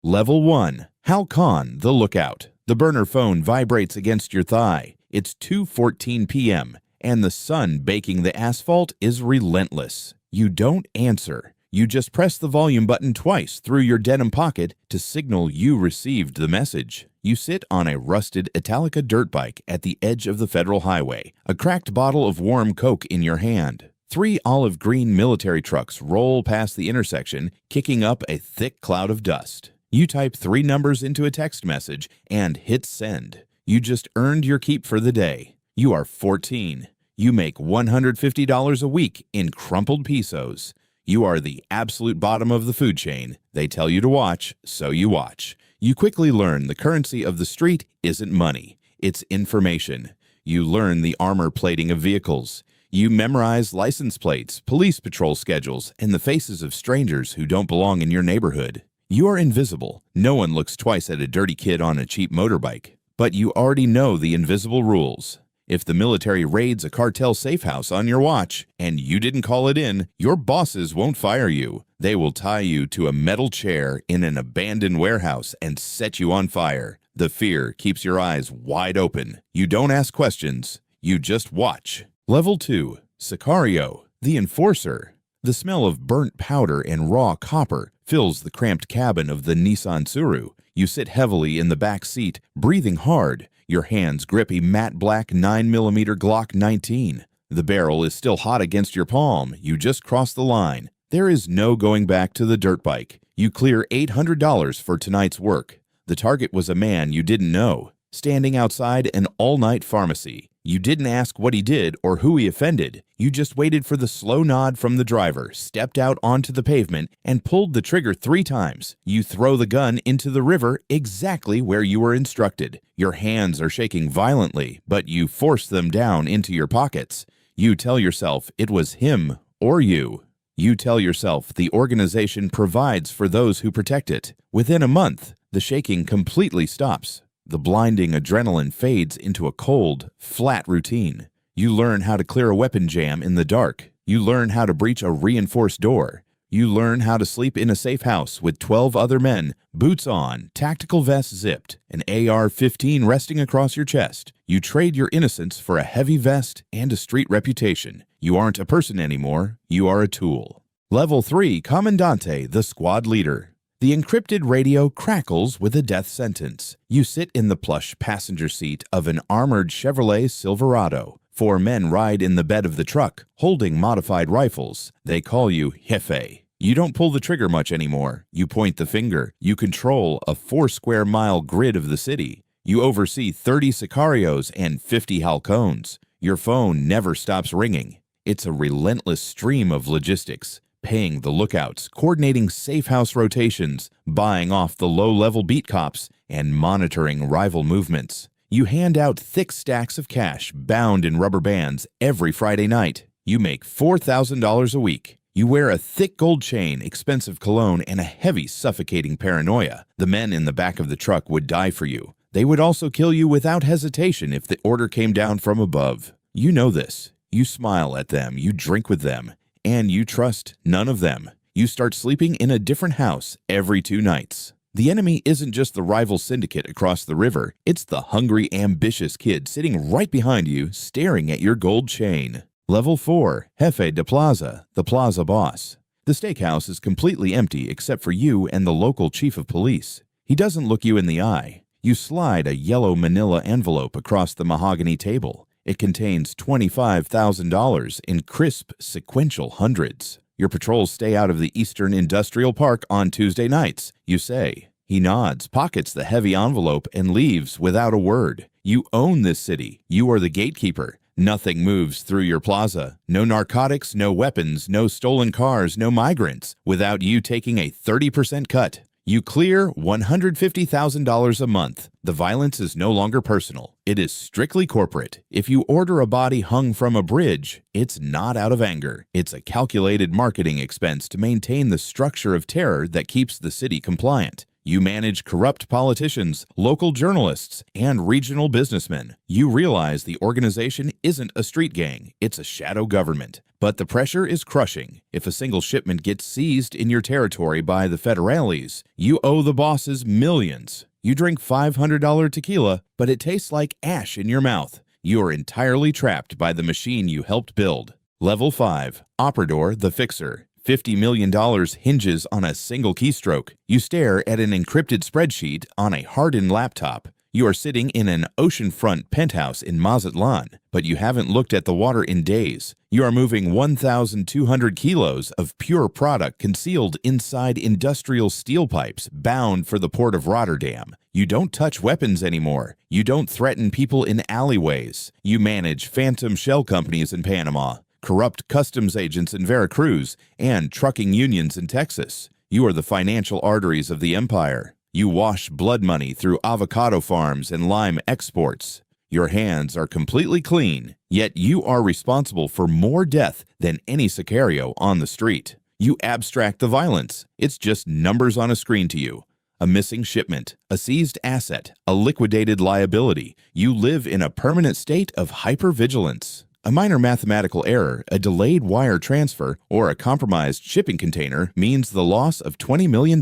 Level 1. Halcón, the lookout. The burner phone vibrates against your thigh. It's 2:14 p.m., and the sun baking the asphalt is relentless. You don't answer. You just press the volume button twice through your denim pocket to signal you received the message. You sit on a rusted Italica dirt bike at the edge of the federal highway, a cracked bottle of warm Coke in your hand. 3 olive green military trucks roll past the intersection, kicking up a thick cloud of dust. You type 3 numbers into a text message and hit send. You just earned your keep for the day. You are 14. You make $150 a week in crumpled pesos. You are the absolute bottom of the food chain. They tell you to watch, so you watch. You quickly learn the currency of the street isn't money, it's information. You learn the armor plating of vehicles. You memorize license plates, police patrol schedules, and the faces of strangers who don't belong in your neighborhood. You are invisible. No one looks twice at a dirty kid on a cheap motorbike. But you already know the invisible rules. If the military raids a cartel safe house on your watch and you didn't call it in, your bosses won't fire you. They will tie you to a metal chair in an abandoned warehouse and set you on fire. The fear keeps your eyes wide open. You don't ask questions. You just watch. Level 2. Sicario, the enforcer. The smell of burnt powder and raw copper fills the cramped cabin of the Nissan Tsuru. You sit heavily in the back seat, breathing hard. Your hands grip a matte black 9mm Glock 19. The barrel is still hot against your palm. You just crossed the line. There is no going back to the dirt bike. You clear $800 for tonight's work. The target was a man you didn't know, standing outside an all-night pharmacy. You didn't ask what he did or who he offended. You just waited for the slow nod from the driver, stepped out onto the pavement, and pulled the trigger 3 times. You throw the gun into the river exactly where you were instructed. Your hands are shaking violently, but you force them down into your pockets. You tell yourself it was him or you. You tell yourself the organization provides for those who protect it. Within a month, the shaking completely stops. The blinding adrenaline fades into a cold, flat routine. You learn how to clear a weapon jam in the dark. You learn how to breach a reinforced door. You learn how to sleep in a safe house with 12 other men, boots on, tactical vest zipped, an AR-15 resting across your chest. You trade your innocence for a heavy vest and a street reputation. You aren't a person anymore. You are a tool. Level 3, Comandante, the squad leader. The encrypted radio crackles with a death sentence. You sit in the plush passenger seat of an armored Chevrolet Silverado. 4 men ride in the bed of the truck, holding modified rifles. They call you Jefe. You don't pull the trigger much anymore. You point the finger. You control a 4-square-mile grid of the city. You oversee 30 Sicarios and 50 Halcóns. Your phone never stops ringing. It's a relentless stream of logistics. Paying the lookouts, coordinating safe house rotations, buying off the low-level beat cops, and monitoring rival movements. You hand out thick stacks of cash bound in rubber bands every Friday night. You make $4,000 a week. You wear a thick gold chain, expensive cologne, and a heavy, suffocating paranoia. The men in the back of the truck would die for you. They would also kill you without hesitation if the order came down from above. You know this. You smile at them. You drink with them. And you trust none of them. You start sleeping in a different house every 2 nights. The enemy isn't just the rival syndicate across the river. It's the hungry, ambitious kid sitting right behind you, staring at your gold chain. Level 4, Jefe de Plaza, the plaza boss. The steakhouse is completely empty except for you and the local chief of police. He doesn't look you in the eye. You slide a yellow manila envelope across the mahogany table. It contains $25,000 in crisp, sequential hundreds. Your patrols stay out of the Eastern Industrial Park on Tuesday nights, you say. He nods, pockets the heavy envelope, and leaves without a word. You own this city. You are the gatekeeper. Nothing moves through your plaza. No narcotics, no weapons, no stolen cars, no migrants, without you taking a 30% cut. You clear $150,000 a month. The violence is no longer personal. It is strictly corporate. If you order a body hung from a bridge, it's not out of anger. It's a calculated marketing expense to maintain the structure of terror that keeps the city compliant. You manage corrupt politicians, local journalists, and regional businessmen. You realize the organization isn't a street gang, it's a shadow government. But the pressure is crushing. If a single shipment gets seized in your territory by the federales, you owe the bosses millions. You drink $500 tequila, but it tastes like ash in your mouth. You are entirely trapped by the machine you helped build. Level 5. Operador the Fixer. $50 million hinges on a single keystroke. You stare at an encrypted spreadsheet on a hardened laptop. You are sitting in an oceanfront penthouse in Mazatlan, but you haven't looked at the water in days. You are moving 1,200 kilos of pure product concealed inside industrial steel pipes bound for the port of Rotterdam. You don't touch weapons anymore. You don't threaten people in alleyways. You manage phantom shell companies in Panama, corrupt customs agents in Veracruz, and trucking unions in Texas. You are the financial arteries of the empire. You wash blood money through avocado farms and lime exports. Your hands are completely clean, yet you are responsible for more death than any Sicario on the street. You abstract the violence. It's just numbers on a screen to you. A missing shipment, a seized asset, a liquidated liability. You live in a permanent state of hypervigilance. A minor mathematical error, a delayed wire transfer, or a compromised shipping container means the loss of $20 million.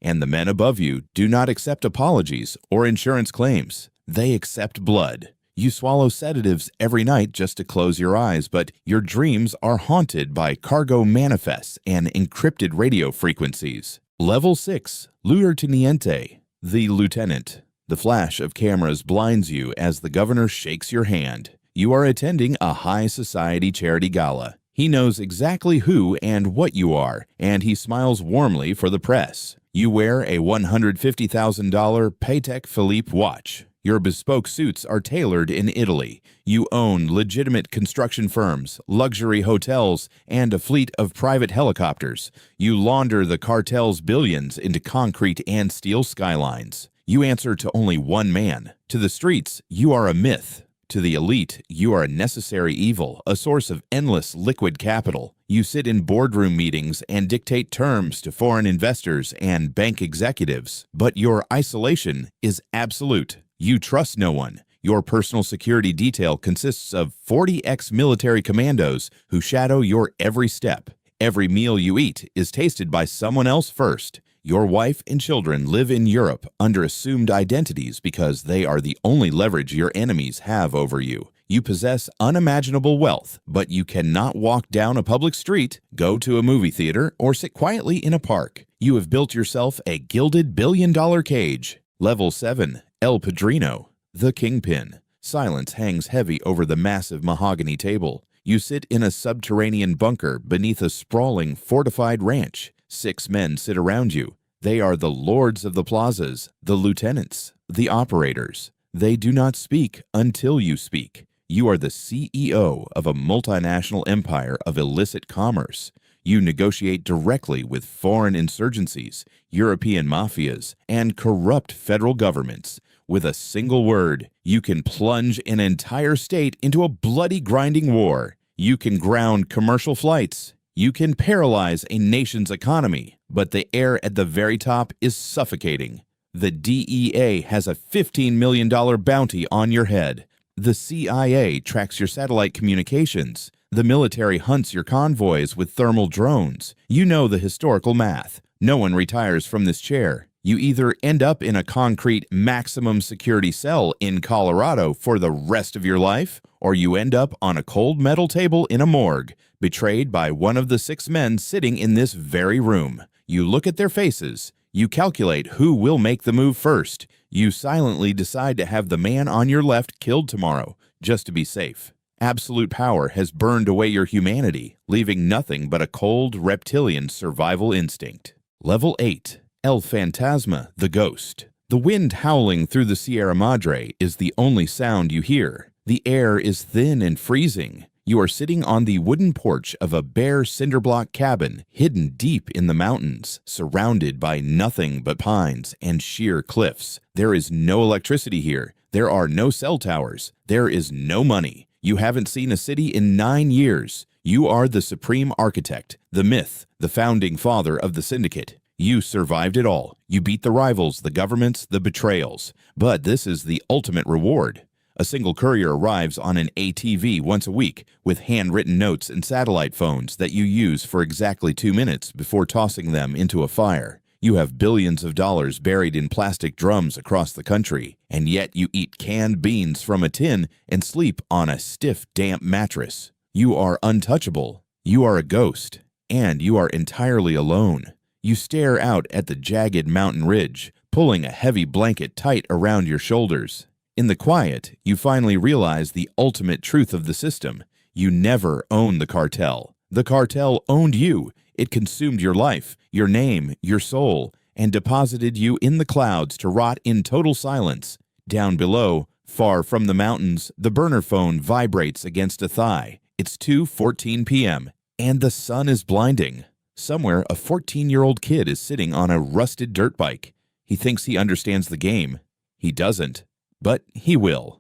And the men above you do not accept apologies or insurance claims. They accept blood. You swallow sedatives every night just to close your eyes, but your dreams are haunted by cargo manifests and encrypted radio frequencies. Level 6. Lugarteniente, the lieutenant. The flash of cameras blinds you as the governor shakes your hand. You are attending a high society charity gala. He knows exactly who and what you are, and he smiles warmly for the press. You wear a $150,000 Patek Philippe watch. Your bespoke suits are tailored in Italy. You own legitimate construction firms, luxury hotels, and a fleet of private helicopters. You launder the cartel's billions into concrete and steel skylines. You answer to only one man. To the streets, you are a myth. To the elite, you are a necessary evil, a source of endless liquid capital. You sit in boardroom meetings and dictate terms to foreign investors and bank executives. But your isolation is absolute. You trust no one. Your personal security detail consists of 40 ex-military commandos who shadow your every step. Every meal you eat is tasted by someone else first. Your wife and children live in Europe under assumed identities because they are the only leverage your enemies have over you. You possess unimaginable wealth, but you cannot walk down a public street, go to a movie theater, or sit quietly in a park. You have built yourself a gilded billion-dollar cage. Level 7. El Padrino, the Kingpin. Silence hangs heavy over the massive mahogany table. You sit in a subterranean bunker beneath a sprawling, fortified ranch. 6 men sit around you. They are the lords of the plazas, the lieutenants, the operators. They do not speak until you speak. You are the CEO of a multinational empire of illicit commerce. You negotiate directly with foreign insurgencies, European mafias, and corrupt federal governments. With a single word, you can plunge an entire state into a bloody grinding war. You can ground commercial flights. You can paralyze a nation's economy, but the air at the very top is suffocating. The DEA has a $15 million bounty on your head. The CIA tracks your satellite communications. The military hunts your convoys with thermal drones. You know the historical math. No one retires from this chair. You either end up in a concrete maximum security cell in Colorado for the rest of your life, or you end up on a cold metal table in a morgue, betrayed by one of the 6 men sitting in this very room. You look at their faces. You calculate who will make the move first. You silently decide to have the man on your left killed tomorrow, just to be safe. Absolute power has burned away your humanity, leaving nothing but a cold, reptilian survival instinct. Level 8. El Fantasma, the Ghost. The wind howling through the Sierra Madre is the only sound you hear. The air is thin and freezing. You are sitting on the wooden porch of a bare cinderblock cabin hidden deep in the mountains, surrounded by nothing but pines and sheer cliffs. There is no electricity here. There are no cell towers. There is no money. You haven't seen a city in 9 years. You are the supreme architect, the myth, the founding father of the syndicate. You survived it all. You beat the rivals, the governments, the betrayals. But this is the ultimate reward. A single courier arrives on an ATV once a week with handwritten notes and satellite phones that you use for exactly 2 minutes before tossing them into a fire. You have billions of dollars buried in plastic drums across the country, and yet you eat canned beans from a tin and sleep on a stiff, damp mattress. You are untouchable. You are a ghost, and you are entirely alone. You stare out at the jagged mountain ridge, pulling a heavy blanket tight around your shoulders. In the quiet, you finally realize the ultimate truth of the system. You never owned the cartel. The cartel owned you. It consumed your life, your name, your soul, and deposited you in the clouds to rot in total silence. Down below, far from the mountains, the burner phone vibrates against a thigh. It's 2:14 p.m., and the sun is blinding. Somewhere, a 14-year-old kid is sitting on a rusted dirt bike. He thinks he understands the game. He doesn't, but he will.